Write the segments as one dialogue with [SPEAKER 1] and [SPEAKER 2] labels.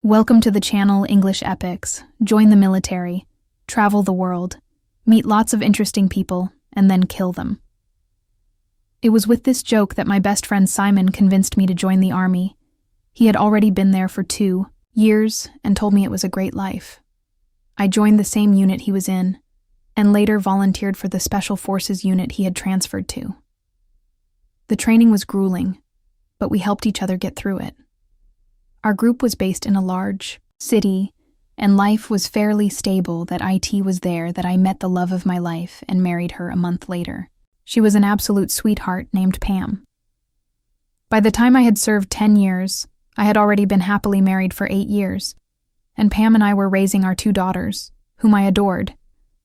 [SPEAKER 1] Welcome to the channel English Epics. Join the military, travel the world, meet lots of interesting people, and then kill them. It was with this joke that my best friend Simon convinced me to join the army. He had already been there for 2 years and told me it was a great life. I joined the same unit he was in, and later volunteered for the Special Forces unit he had transferred to. The training was grueling, but we helped each other get through it. Our group was based in a large city, and life was fairly stable. That IT was there that I met the love of my life and married her a month later. She was an absolute sweetheart named Pam. By the time I had served 10 years, I had already been happily married for 8 years, and Pam and I were raising our 2 daughters, whom I adored,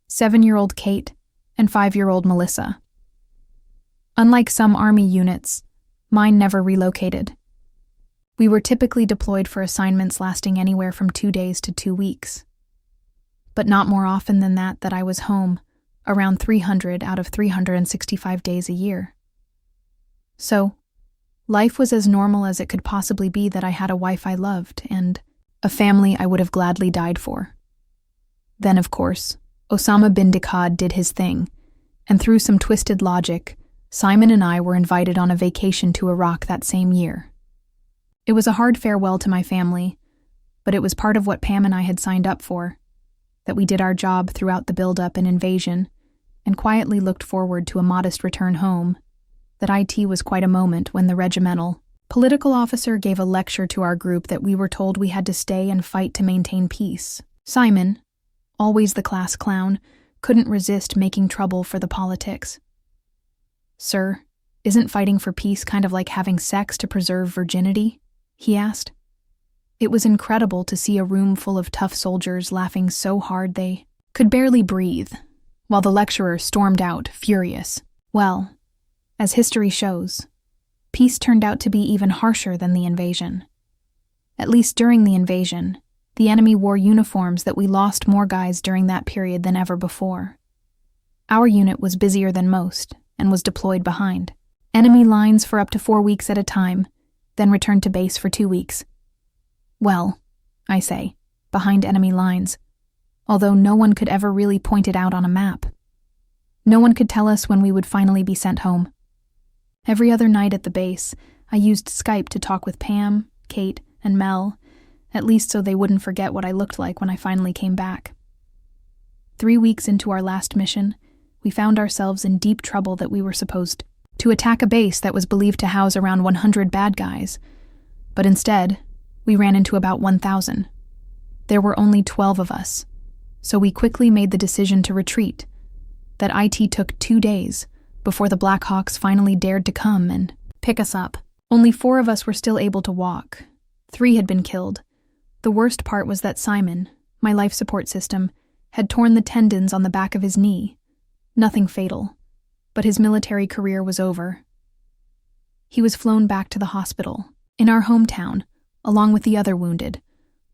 [SPEAKER 1] 7-year-old Kate and 5-year-old Melissa. Unlike some army units, mine never relocated. We were typically deployed for assignments lasting anywhere from 2 days to 2 weeks. But not more often than that I was home, around 300 out of 365 days a year. So, life was as normal as it could possibly be. That I had a wife I loved and a family I would have gladly died for. Then, of course, Osama bin Laden did his thing, and through some twisted logic, Simon and I were invited on a vacation to Iraq that same year. It was a hard farewell to my family, but it was part of what Pam and I had signed up for, that we did our job throughout the build-up and invasion, and quietly looked forward to a modest return home. That IT was quite a moment when the regimental political officer gave a lecture to our group that we were told we had to stay and fight to maintain peace. Simon, always the class clown, couldn't resist making trouble for the politics. "Sir, isn't fighting for peace kind of like having sex to preserve virginity?" he asked. It was incredible to see a room full of tough soldiers laughing so hard they could barely breathe, while the lecturer stormed out, furious. Well, as history shows, peace turned out to be even harsher than the invasion. At least during the invasion, the enemy wore uniforms that we lost more guys during that period than ever before. Our unit was busier than most and was deployed behind enemy lines for up to 4 weeks at a time, then returned to base for 2 weeks. Well, I say, behind enemy lines, although no one could ever really point it out on a map. No one could tell us when we would finally be sent home. Every other night at the base, I used Skype to talk with Pam, Kate, and Mel, at least so they wouldn't forget what I looked like when I finally came back. 3 weeks into our last mission, we found ourselves in deep trouble. That we were supposed to attack a base that was believed to house around 100 bad guys, but instead, we ran into about 1,000. There were only 12 of us, so we quickly made the decision to retreat. That IT took 2 days before the Blackhawks finally dared to come and pick us up. Only 4 of us were still able to walk. 3 had been killed. The worst part was that Simon, my life support system, had torn the tendons on the back of his knee. Nothing fatal, but his military career was over. He was flown back to the hospital, in our hometown, along with the other wounded,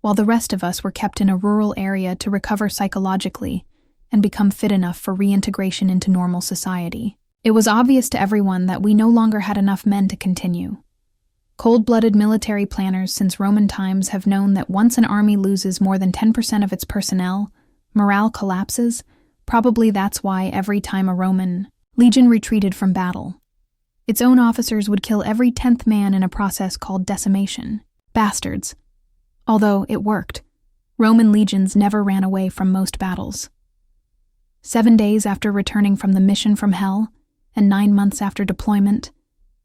[SPEAKER 1] while the rest of us were kept in a rural area to recover psychologically and become fit enough for reintegration into normal society. It was obvious to everyone that we no longer had enough men to continue. Cold-blooded military planners since Roman times have known that once an army loses more than 10% of its personnel, morale collapses. Probably that's why every time a Roman legion retreated from battle, its own officers would kill every 10th man in a process called decimation. Bastards. Although it worked, Roman legions never ran away from most battles. 7 days after returning from the mission from hell, and 9 months after deployment,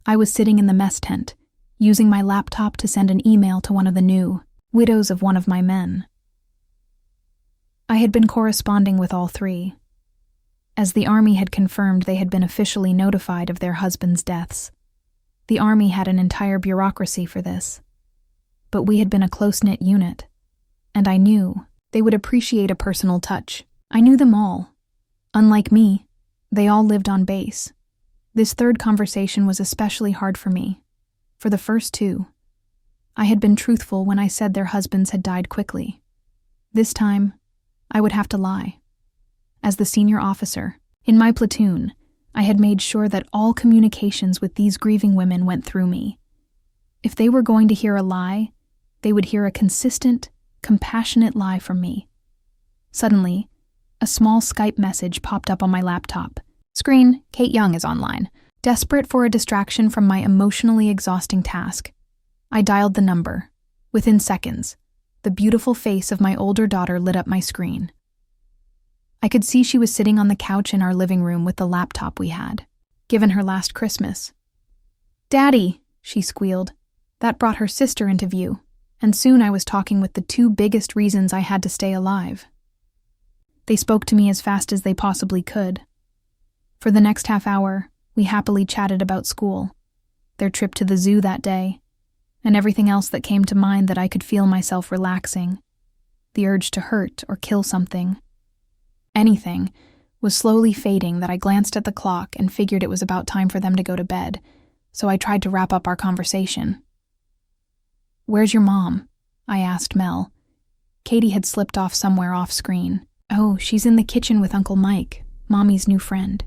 [SPEAKER 1] I was sitting in the mess tent, using my laptop to send an email to one of the new widows of one of my men. I had been corresponding with all 3. As the army had confirmed, they had been officially notified of their husbands' deaths. The army had an entire bureaucracy for this. But we had been a close-knit unit, and I knew they would appreciate a personal touch. I knew them all. Unlike me, they all lived on base. This third conversation was especially hard for me. For the first 2, I had been truthful when I said their husbands had died quickly. This time, I would have to lie. As the senior officer, in my platoon, I had made sure that all communications with these grieving women went through me. If they were going to hear a lie, they would hear a consistent, compassionate lie from me. Suddenly, a small Skype message popped up on my laptop. Screen, Kate Young is online. Desperate for a distraction from my emotionally exhausting task, I dialed the number. Within seconds, the beautiful face of my older daughter lit up my screen. I could see she was sitting on the couch in our living room with the laptop we had, given her last Christmas. "Daddy," she squealed. That brought her sister into view, and soon I was talking with the two biggest reasons I had to stay alive. They spoke to me as fast as they possibly could. For the next half hour, we happily chatted about school, their trip to the zoo that day, and everything else that came to mind that I could feel myself relaxing. The urge to hurt or kill something, anything, was slowly fading that I glanced at the clock and figured it was about time for them to go to bed, so I tried to wrap up our conversation. "Where's your mom?" I asked Mel. Katie had slipped off somewhere off screen. "Oh, she's in the kitchen with Uncle Mike, Mommy's new friend.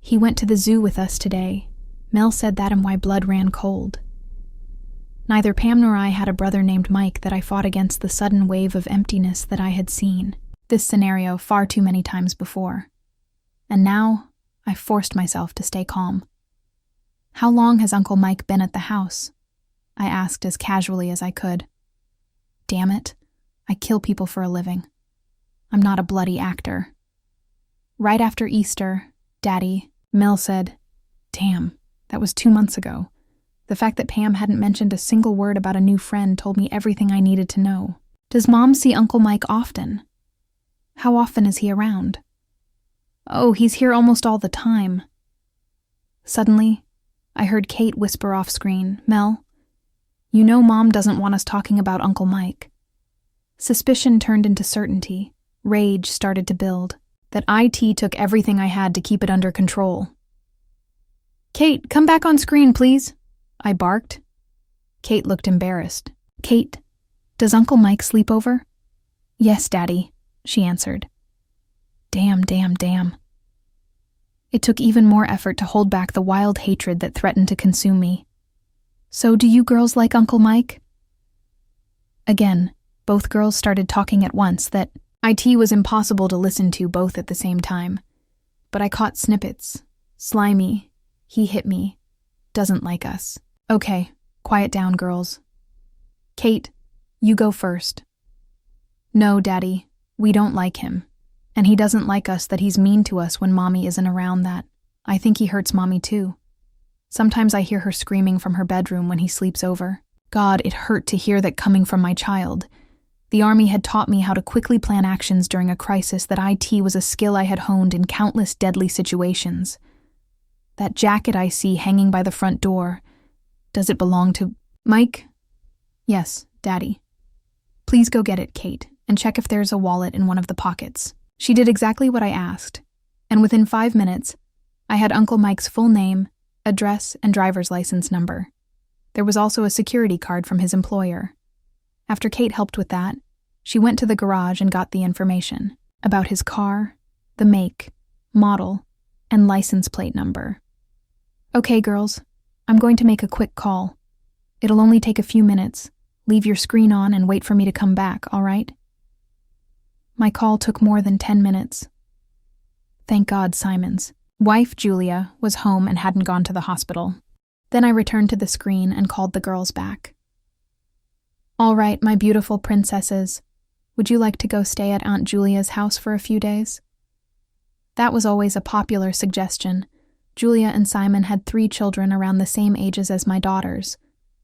[SPEAKER 1] He went to the zoo with us today. Mel said that and why blood ran cold." Neither Pam nor I had a brother named Mike that I fought against the sudden wave of emptiness that I had seen. This scenario far too many times before. And now, I forced myself to stay calm. "How long has Uncle Mike been at the house?" I asked as casually as I could. Damn it, I kill people for a living. I'm not a bloody actor. "Right after Easter, Daddy," Mel said. Damn, that was 2 months ago. The fact that Pam hadn't mentioned a single word about a new friend told me everything I needed to know. "Does Mom see Uncle Mike often? How often is he around?" "Oh, he's here almost all the time." Suddenly, I heard Kate whisper off screen, "Mel, you know Mom doesn't want us talking about Uncle Mike." Suspicion turned into certainty. Rage started to build. That IT took everything I had to keep it under control. "Kate, come back on screen, please," I barked. Kate looked embarrassed. "Kate, does Uncle Mike sleep over?" "Yes, Daddy," she answered. Damn. It took even more effort to hold back the wild hatred that threatened to consume me. "So do you girls like Uncle Mike?" Again, both girls started talking at once that IT was impossible to listen to both at the same time. But I caught snippets. Slimy. He hit me. Doesn't like us. "Okay, quiet down, girls. Kate, you go first." "No, Daddy, we don't like him. And he doesn't like us that he's mean to us when Mommy isn't around that. I think he hurts Mommy too. Sometimes I hear her screaming from her bedroom when he sleeps over. God, it hurt to hear that coming from my child. The Army had taught me how to quickly plan actions during a crisis that IT was a skill I had honed in countless deadly situations. That jacket I see hanging by the front door, does it belong to Mike? "Yes, Daddy." "Please go get it, Kate, and check if there's a wallet in one of the pockets." She did exactly what I asked, and within 5 minutes, I had Uncle Mike's full name, address, and driver's license number. There was also a security card from his employer. After Kate helped with that, she went to the garage and got the information about his car, the make, model, and license plate number. "Okay, girls, I'm going to make a quick call. It'll only take a few minutes. Leave your screen on and wait for me to come back, all right?" My call took more than 10 minutes. Thank God Simon's wife, Julia, was home and hadn't gone to the hospital. Then I returned to the screen and called the girls back. "All right, my beautiful princesses, would you like to go stay at Aunt Julia's house for a few days?" That was always a popular suggestion. Julia and Simon had 3 children around the same ages as my daughters,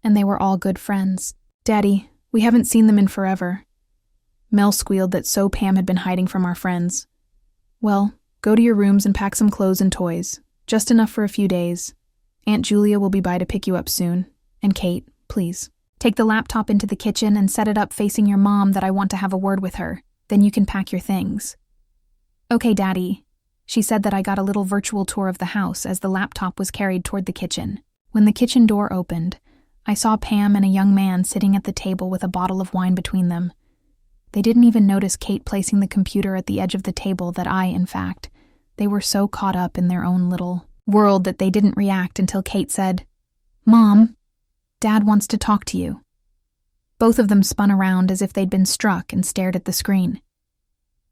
[SPEAKER 1] and they were all good friends. "Daddy, we haven't seen them in forever." Mel squealed that so Pam had been hiding from our friends. "Well, go to your rooms and pack some clothes and toys, just enough for a few days. Aunt Julia will be by to pick you up soon. And Kate, please, take the laptop into the kitchen and set it up facing your mom that I want to have a word with her. Then you can pack your things." "Okay, Daddy." She said that I got a little virtual tour of the house as the laptop was carried toward the kitchen. When the kitchen door opened, I saw Pam and a young man sitting at the table with a bottle of wine between them. They didn't even notice Kate placing the computer at the edge of the table that in fact, they were so caught up in their own little world that they didn't react until Kate said, "Mom, Dad wants to talk to you." Both of them spun around as if they'd been struck and stared at the screen.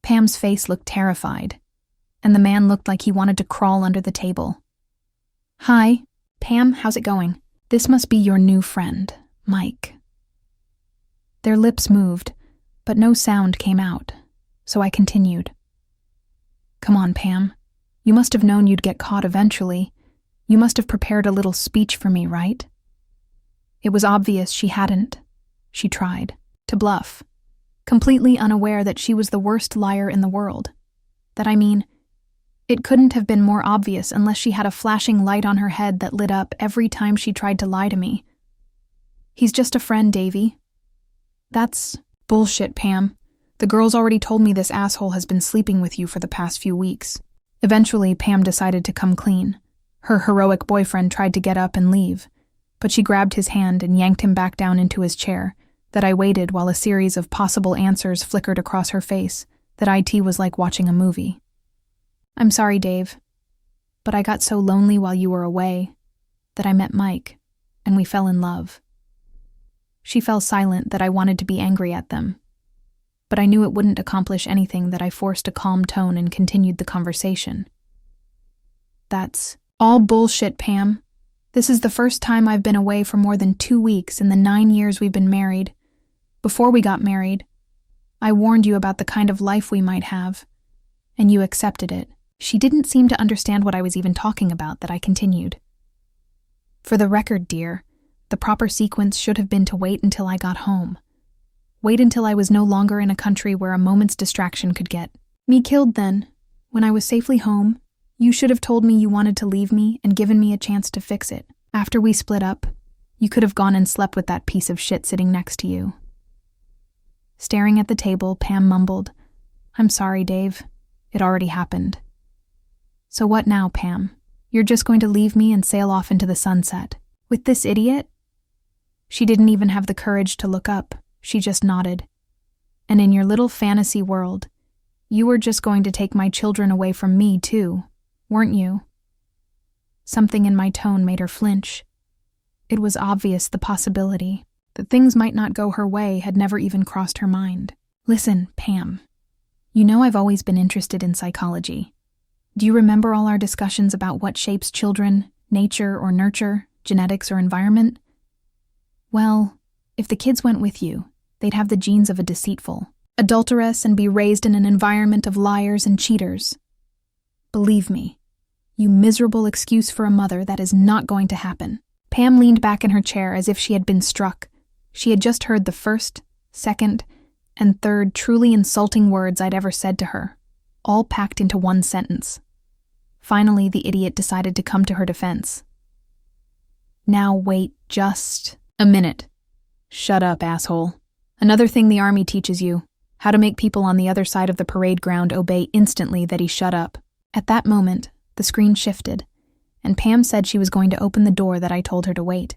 [SPEAKER 1] Pam's face looked terrified, and the man looked like he wanted to crawl under the table. "Hi, Pam, how's it going? This must be your new friend, Mike." Their lips moved, but no sound came out, so I continued. "Come on, Pam. You must have known you'd get caught eventually. You must have prepared a little speech for me, right?" It was obvious she hadn't. She tried to bluff, completely unaware that she was the worst liar in the world. It couldn't have been more obvious unless she had a flashing light on her head that lit up every time she tried to lie to me. "He's just a friend, Davy." "That's bullshit, Pam. The girls already told me this asshole has been sleeping with you for the past few weeks." Eventually, Pam decided to come clean. Her heroic boyfriend tried to get up and leave, but she grabbed his hand and yanked him back down into his chair, that I waited while a series of possible answers flickered across her face, that IT was like watching a movie. "I'm sorry, Dave, but I got so lonely while you were away that I met Mike, and we fell in love." She fell silent that I wanted to be angry at them, but I knew it wouldn't accomplish anything that I forced a calm tone and continued the conversation. "That's all bullshit, Pam. This is the first time I've been away for more than 2 weeks in the 9 years we've been married. Before we got married, I warned you about the kind of life we might have, and you accepted it." She didn't seem to understand what I was even talking about, that I continued. "For the record, dear, the proper sequence should have been to wait until I got home. Wait until I was no longer in a country where a moment's distraction could get me killed. Then, when I was safely home, you should have told me you wanted to leave me and given me a chance to fix it. After we split up, you could have gone and slept with that piece of shit sitting next to you." Staring at the table, Pam mumbled, "I'm sorry, Dave. It already happened." "So what now, Pam? You're just going to leave me and sail off into the sunset with this idiot?" She didn't even have the courage to look up. She just nodded. "And in your little fantasy world, you were just going to take my children away from me too, weren't you?" Something in my tone made her flinch. It was obvious the possibility that things might not go her way had never even crossed her mind. "Listen, Pam, you know I've always been interested in psychology. Do you remember all our discussions about what shapes children, nature or nurture, genetics or environment? Well, if the kids went with you, they'd have the genes of a deceitful, adulteress, and be raised in an environment of liars and cheaters. Believe me, you miserable excuse for a mother, that is not going to happen." Pam leaned back in her chair as if she had been struck. She had just heard the first, second, and third truly insulting words I'd ever said to her, all packed into one sentence. Finally, the idiot decided to come to her defense. "Now wait just a minute. Shut up, asshole. Another thing the army teaches you, how to make people on the other side of the parade ground obey instantly that he shut up." At that moment, the screen shifted, and Pam said she was going to open the door that I told her to wait.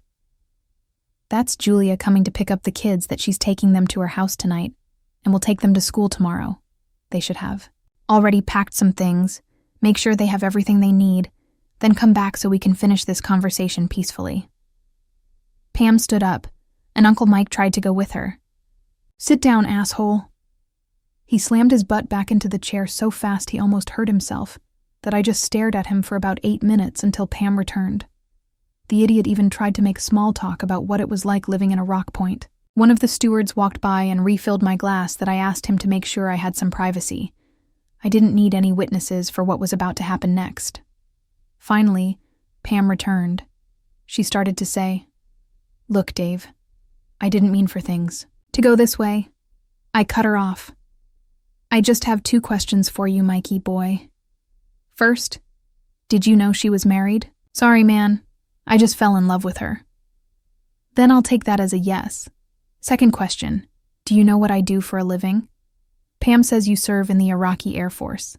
[SPEAKER 1] "That's Julia coming to pick up the kids, that she's taking them to her house tonight, and will take them to school tomorrow. They should have already packed some things, make sure they have everything they need, then come back so we can finish this conversation peacefully." Pam stood up, and Uncle Mike tried to go with her. "Sit down, asshole." He slammed his butt back into the chair so fast he almost hurt himself, that I just stared at him for about 8 minutes until Pam returned. The idiot even tried to make small talk about what it was like living in a rock point. One of the stewards walked by and refilled my glass that I asked him to make sure I had some privacy. I didn't need any witnesses for what was about to happen next. Finally, Pam returned. She started to say, "Look, Dave, I didn't mean for things to go this way." I cut her off. "I just have 2 questions for you, Mikey boy. First, did you know she was married?" "Sorry, man. I just fell in love with her." "Then I'll take that as a yes. Second question, do you know what I do for a living?" "Pam says you serve in the Iraqi Air Force."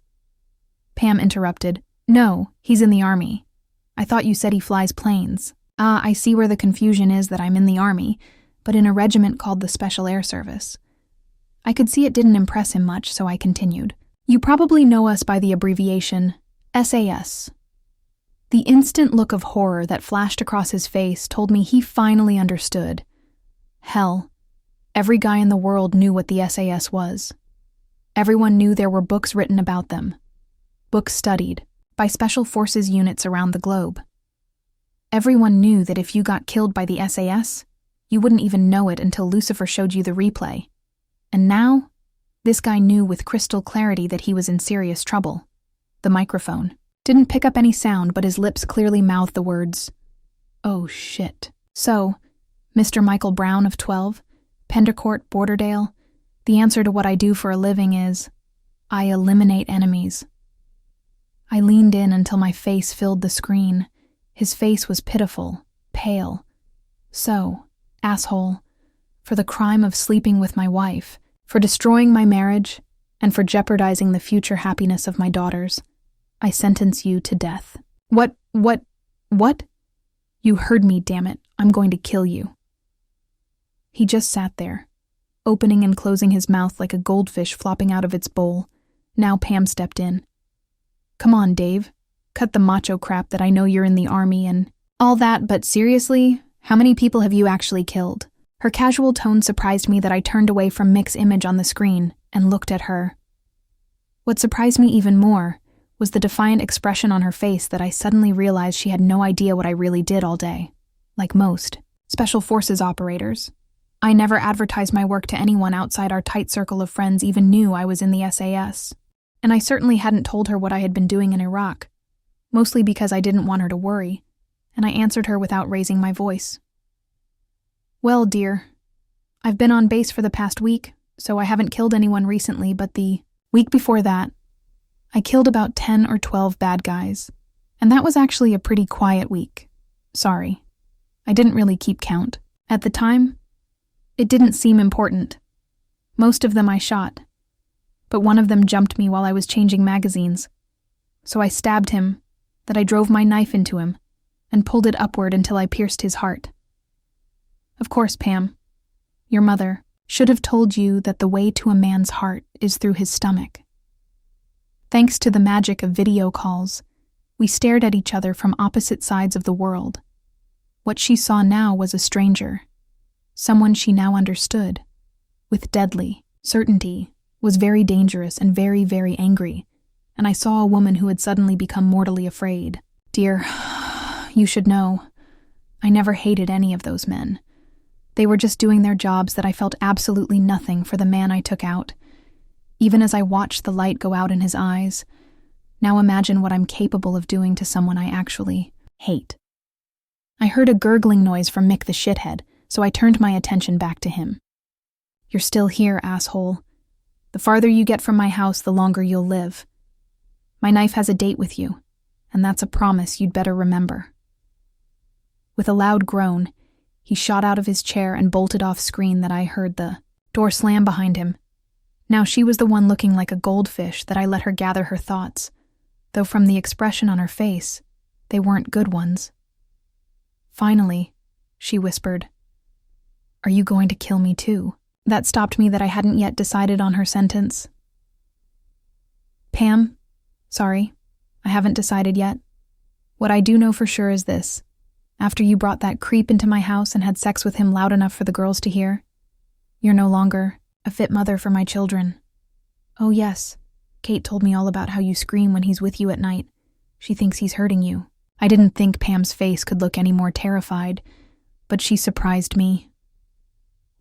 [SPEAKER 1] Pam interrupted, "No, he's in the Army. I thought you said he flies planes." "Ah, I see where the confusion is, that I'm in the Army, but in a regiment called the Special Air Service." I could see it didn't impress him much, so I continued. "You probably know us by the abbreviation SAS." The instant look of horror that flashed across his face told me he finally understood. Hell, Every guy in the world knew what the SAS was. Everyone knew there were books written about them, books studied by special forces units around the globe. Everyone knew that if you got killed by the SAS, you wouldn't even know it until Lucifer showed you the replay. And now, this guy knew with crystal clarity that he was in serious trouble. The microphone didn't pick up any sound, but his lips clearly mouthed the words, "Oh shit." So, Mr. Michael Brown of 12, Pendercourt, Borderdale, the answer to what I do for a living is, I eliminate enemies. I leaned in until my face filled the screen. His face was pitiful, pale. So, asshole, for the crime of sleeping with my wife, for destroying my marriage, and for jeopardizing the future happiness of my daughters, I sentence you to death. What? You heard me, damn it. I'm going to kill you. He just sat there, opening and closing his mouth like a goldfish flopping out of its bowl. Now Pam stepped in. Come on, Dave. Cut the macho crap that I know you're in the army and all that, but seriously, how many people have you actually killed? Her casual tone surprised me that I turned away from Mick's image on the screen and looked at her. What surprised me even more was the defiant expression on her face that I suddenly realized she had no idea what I really did all day. Like most special forces operators, I never advertised my work to anyone outside our tight circle of friends even knew I was in the SAS. And I certainly hadn't told her what I had been doing in Iraq, mostly because I didn't want her to worry, and I answered her without raising my voice. Well, dear, I've been on base for the past week, so I haven't killed anyone recently, but the week before that, I killed about 10 or 12 bad guys, and that was actually a pretty quiet week. Sorry, I didn't really keep count. At the time, it didn't seem important. Most of them I shot, but one of them jumped me while I was changing magazines. So I stabbed him, that I drove my knife into him, and pulled it upward until I pierced his heart. Of course, Pam, your mother should have told you that the way to a man's heart is through his stomach. Thanks to the magic of video calls, we stared at each other from opposite sides of the world. What she saw now was a stranger, someone she now understood, with deadly certainty, was very dangerous and very, very angry, and I saw a woman who had suddenly become mortally afraid. Dear, you should know, I never hated any of those men. They were just doing their jobs that I felt absolutely nothing for the man I took out. Even as I watched the light go out in his eyes, now imagine what I'm capable of doing to someone I actually hate. I heard a gurgling noise from Mick the shithead, so I turned my attention back to him. You're still here, asshole. The farther you get from my house, the longer you'll live. My knife has a date with you, and that's a promise you'd better remember. With a loud groan, he shot out of his chair and bolted off screen that I heard the door slam behind him. Now she was the one looking like a goldfish that I let her gather her thoughts, though from the expression on her face, they weren't good ones. Finally, she whispered, Are you going to kill me too? That stopped me that I hadn't yet decided on her sentence. Pam, sorry, I haven't decided yet. What I do know for sure is this. After you brought that creep into my house and had sex with him loud enough for the girls to hear, you're no longer a fit mother for my children. Oh yes, Kate told me all about how you scream when he's with you at night. She thinks he's hurting you. I didn't think Pam's face could look any more terrified, but she surprised me.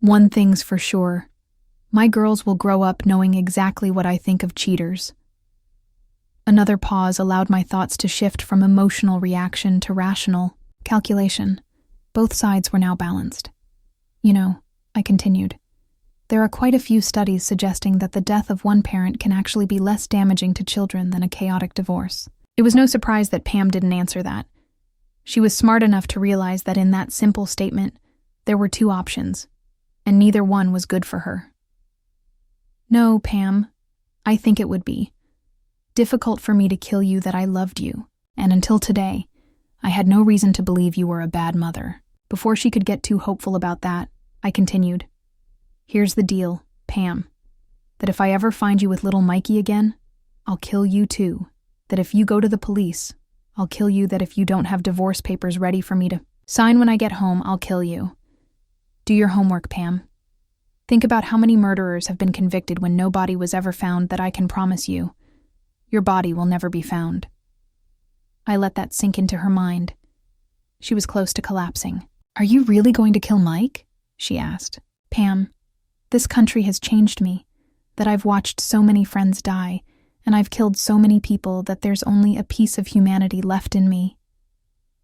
[SPEAKER 1] One thing's for sure. My girls will grow up knowing exactly what I think of cheaters. Another pause allowed my thoughts to shift from emotional reaction to rational calculation. Both sides were now balanced. You know, I continued, there are quite a few studies suggesting that the death of one parent can actually be less damaging to children than a chaotic divorce. It was no surprise that Pam didn't answer that. She was smart enough to realize that in that simple statement, there were two options, and neither one was good for her. No, Pam, I think it would be difficult for me to kill you that I loved you, and until today, I had no reason to believe you were a bad mother. Before she could get too hopeful about that, I continued, Here's the deal, Pam, that if I ever find you with little Mikey again, I'll kill you too. That if you go to the police, I'll kill you. That if you don't have divorce papers ready for me to sign when I get home, I'll kill you. Do your homework, Pam. Think about how many murderers have been convicted when no body was ever found. That I can promise you, your body will never be found." I let that sink into her mind. She was close to collapsing. "Are you really going to kill Mike?" she asked. "Pam, this country has changed me, that I've watched so many friends die, and I've killed so many people that there's only a piece of humanity left in me.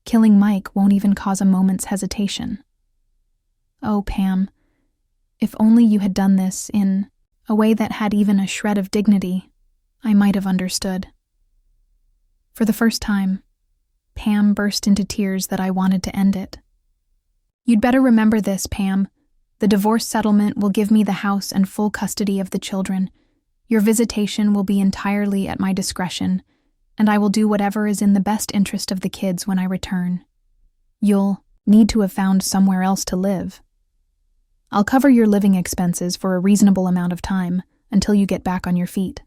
[SPEAKER 1] Killing Mike won't even cause a moment's hesitation. Oh, Pam, if only you had done this in a way that had even a shred of dignity, I might have understood." For the first time, Pam burst into tears that I wanted to end it. "You'd better remember this, Pam. The divorce settlement will give me the house and full custody of the children. Your visitation will be entirely at my discretion, and I will do whatever is in the best interest of the kids when I return. You'll need to have found somewhere else to live. I'll cover your living expenses for a reasonable amount of time until you get back on your feet.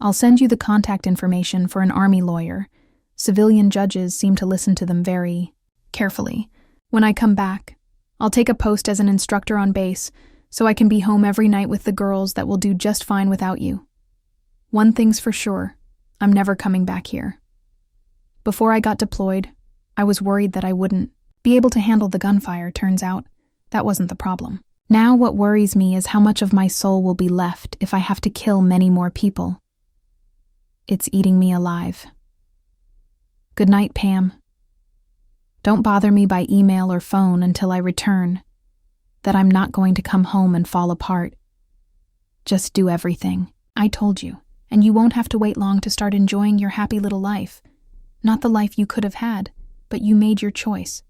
[SPEAKER 1] I'll send you the contact information for an army lawyer. Civilian judges seem to listen to them very carefully. When I come back, I'll take a post as an instructor on base so I can be home every night with the girls. That will do just fine without you. One thing's for sure, I'm never coming back here. Before I got deployed, I was worried that I wouldn't be able to handle the gunfire. Turns out, that wasn't the problem. Now what worries me is how much of my soul will be left if I have to kill many more people. It's eating me alive. Good night, Pam. Don't bother me by email or phone until I return. That I'm not going to come home and fall apart. Just do everything I told you, and you won't have to wait long to start enjoying your happy little life. Not the life you could have had, but you made your choice.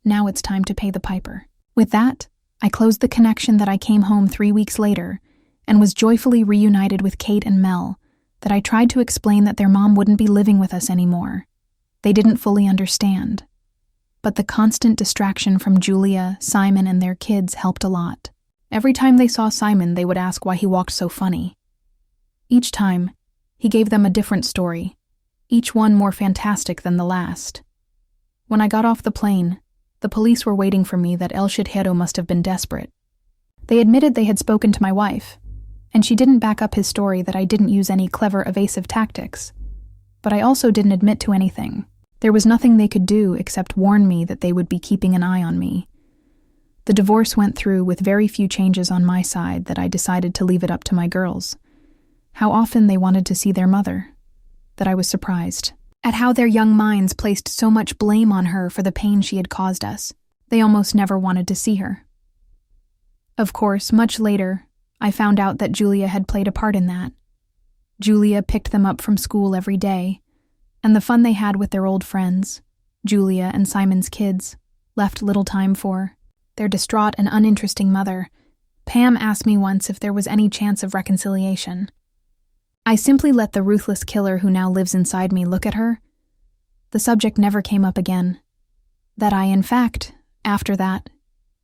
[SPEAKER 1] Now it's time to pay the piper." With that, I closed the connection. That I came home 3 weeks later and was joyfully reunited with Kate and Mel. That I tried to explain that their mom wouldn't be living with us anymore. They didn't fully understand. But the constant distraction from Julia, Simon, and their kids helped a lot. Every time they saw Simon, they would ask why he walked so funny. Each time, he gave them a different story, each one more fantastic than the last. When I got off the plane, the police were waiting for me. That El Shidhero must have been desperate. They admitted they had spoken to my wife, and she didn't back up his story that I didn't use any clever evasive tactics. But I also didn't admit to anything. There was nothing they could do except warn me that they would be keeping an eye on me. The divorce went through with very few changes on my side. That I decided to leave it up to my girls. How often they wanted to see their mother. That I was surprised at how their young minds placed so much blame on her for the pain she had caused us. They almost never wanted to see her. Of course, much later, I found out that Julia had played a part in that. Julia picked them up from school every day, and the fun they had with their old friends, Julia and Simon's kids, left little time for their distraught and uninteresting mother. Pam asked me once if there was any chance of reconciliation. I simply let the ruthless killer who now lives inside me look at her. The subject never came up again. That I, in fact, after that,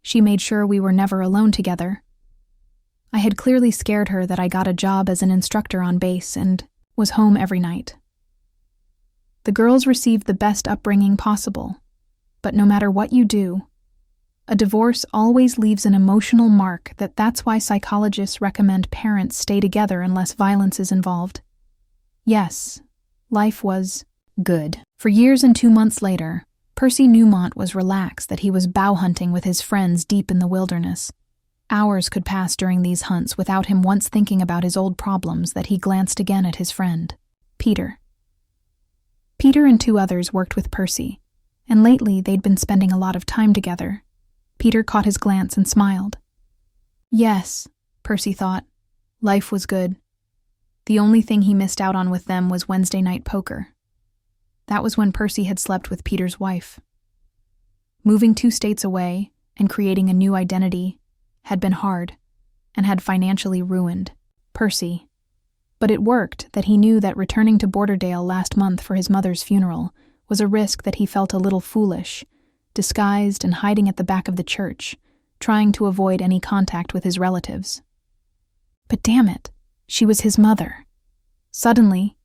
[SPEAKER 1] she made sure we were never alone together. I had clearly scared her that I got a job as an instructor on base and was home every night. The girls received the best upbringing possible, but no matter what you do, a divorce always leaves an emotional mark. That's why psychologists recommend parents stay together unless violence is involved. Yes, life was good. For years and 2 months later, Percy Newmont was relaxed that he was bow hunting with his friends deep in the wilderness. Hours could pass during these hunts without him once thinking about his old problems. That he glanced again at his friend, Peter. Peter and 2 others worked with Percy, and lately they'd been spending a lot of time together. Peter caught his glance and smiled. Yes, Percy thought, life was good. The only thing he missed out on with them was Wednesday night poker. That was when Percy had slept with Peter's wife. Moving 2 states away and creating a new identity had been hard and had financially ruined Percy. But it worked. That he knew that returning to Borderdale last month for his mother's funeral was a risk. That he felt a little foolish, disguised and hiding at the back of the church, trying to avoid any contact with his relatives. But damn it, she was his mother. Suddenly,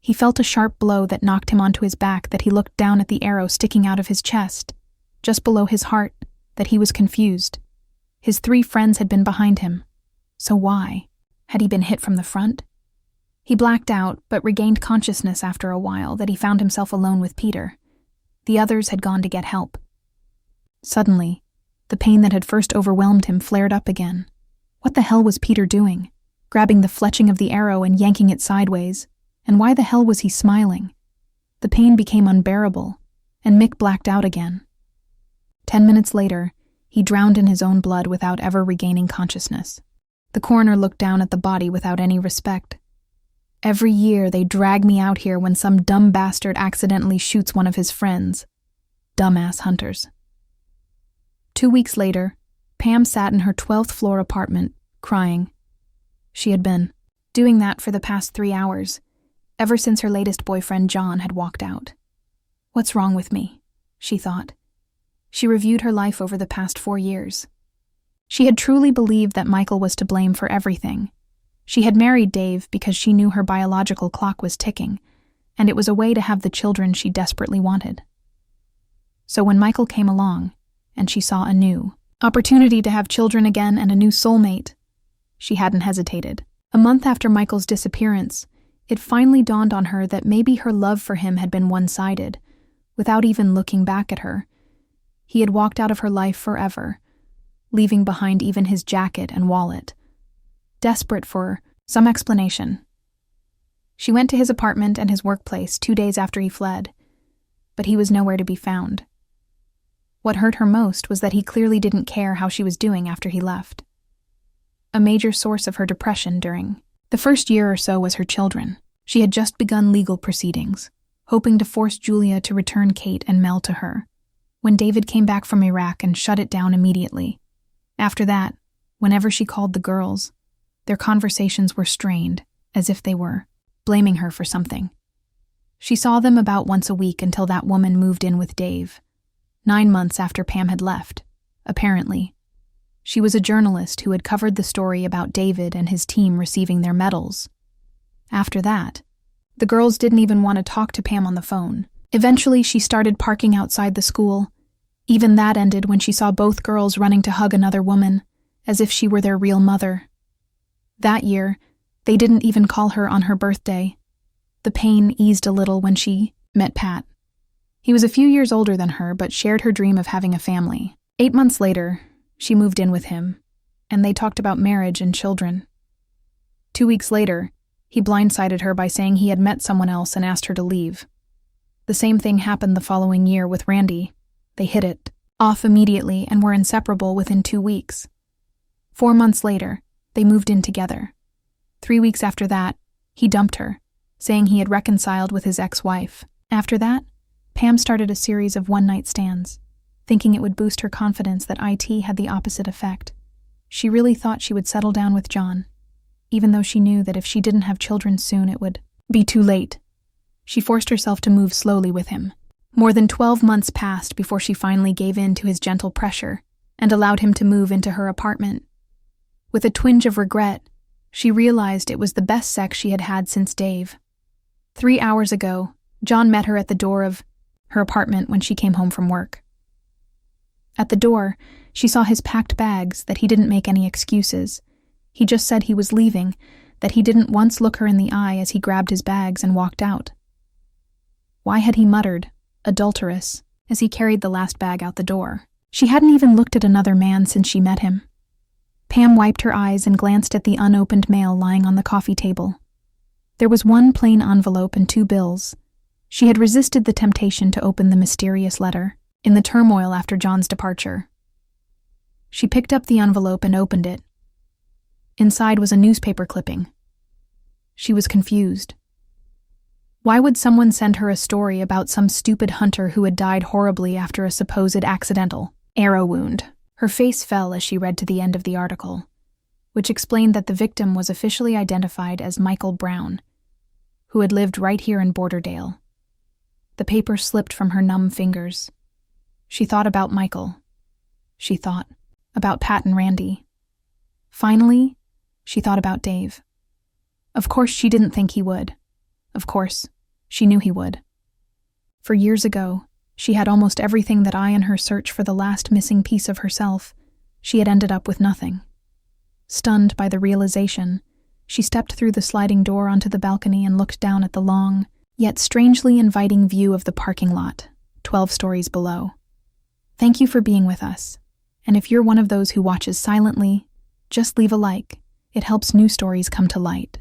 [SPEAKER 1] he felt a sharp blow that knocked him onto his back. That he looked down at the arrow sticking out of his chest, just below his heart. That he was confused. His 3 friends had been behind him. So why? Had he been hit from the front? He blacked out, but regained consciousness after a while that he found himself alone with Peter. The others had gone to get help. Suddenly, the pain that had first overwhelmed him flared up again. What the hell was Peter doing? Grabbing the fletching of the arrow and yanking it sideways. And why the hell was he smiling? The pain became unbearable, and Mick blacked out again. 10 minutes later, he drowned in his own blood without ever regaining consciousness. The coroner looked down at the body without any respect. Every year they drag me out here when some dumb bastard accidentally shoots one of his friends. Dumbass hunters. 2 weeks later, Pam sat in her 12th floor apartment, crying. She had been doing that for the past 3 hours, ever since her latest boyfriend John had walked out. What's wrong with me? She thought. She reviewed her life over the past 4 years. She had truly believed that Michael was to blame for everything. She had married Dave because she knew her biological clock was ticking, and it was a way to have the children she desperately wanted. So when Michael came along, and she saw a new opportunity to have children again and a new soulmate, she hadn't hesitated. A month after Michael's disappearance, it finally dawned on her that maybe her love for him had been one-sided. Without even looking back at her, he had walked out of her life forever, leaving behind even his jacket and wallet. Desperate for some explanation, she went to his apartment and his workplace 2 days after he fled, but he was nowhere to be found. What hurt her most was that he clearly didn't care how she was doing after he left. A major source of her depression during the first year or so was her children. She had just begun legal proceedings, hoping to force Julia to return Kate and Mel to her, when David came back from Iraq and shut it down immediately. After that, whenever she called the girls, their conversations were strained, as if they were blaming her for something. She saw them about once a week until that woman moved in with Dave, 9 months after Pam had left, apparently. She was a journalist who had covered the story about David and his team receiving their medals. After that, the girls didn't even want to talk to Pam on the phone. Eventually, she started parking outside the school. Even that ended when she saw both girls running to hug another woman, as if she were their real mother. That year, they didn't even call her on her birthday. The pain eased a little when she met Pat. He was a few years older than her, but shared her dream of having a family. 8 months later, she moved in with him, and they talked about marriage and children. 2 weeks later, he blindsided her by saying he had met someone else and asked her to leave. The same thing happened the following year with Randy. They hit it off immediately and were inseparable within 2 weeks. 4 months later, they moved in together. 3 weeks after that, he dumped her, saying he had reconciled with his ex-wife. After that, Pam started a series of one-night stands, thinking it would boost her confidence that IT had the opposite effect. She really thought she would settle down with John, even though she knew that if she didn't have children soon, it would be too late. She forced herself to move slowly with him. More than 12 months passed before she finally gave in to his gentle pressure and allowed him to move into her apartment. With a twinge of regret, she realized it was the best sex she had had since Dave. 3 hours ago, John met her at the door of her apartment when she came home from work. At the door, she saw his packed bags, that he didn't make any excuses. He just said he was leaving, that he didn't once look her in the eye as he grabbed his bags and walked out. Why had he muttered, adulteress, as he carried the last bag out the door? She hadn't even looked at another man since she met him. Pam wiped her eyes and glanced at the unopened mail lying on the coffee table. There was 1 plain envelope and 2 bills. She had resisted the temptation to open the mysterious letter in the turmoil after John's departure. She picked up the envelope and opened it. Inside was a newspaper clipping. She was confused. Why would someone send her a story about some stupid hunter who had died horribly after a supposed accidental arrow wound? Her face fell as she read to the end of the article, which explained that the victim was officially identified as Michael Brown, who had lived right here in Borderdale. The paper slipped from her numb fingers. She thought about Michael. She thought about Pat and Randy. Finally, she thought about Dave. Of course she didn't think he would. Of course, she knew he would. For years ago, she had almost everything that I and her search for the last missing piece of herself. she had ended up with nothing. Stunned by the realization, she stepped through the sliding door onto the balcony and looked down at the long, yet strangely inviting view of the parking lot, 12 stories below. Thank you for being with us. And if you're one of those who watches silently, just leave a like. It helps new stories come to light.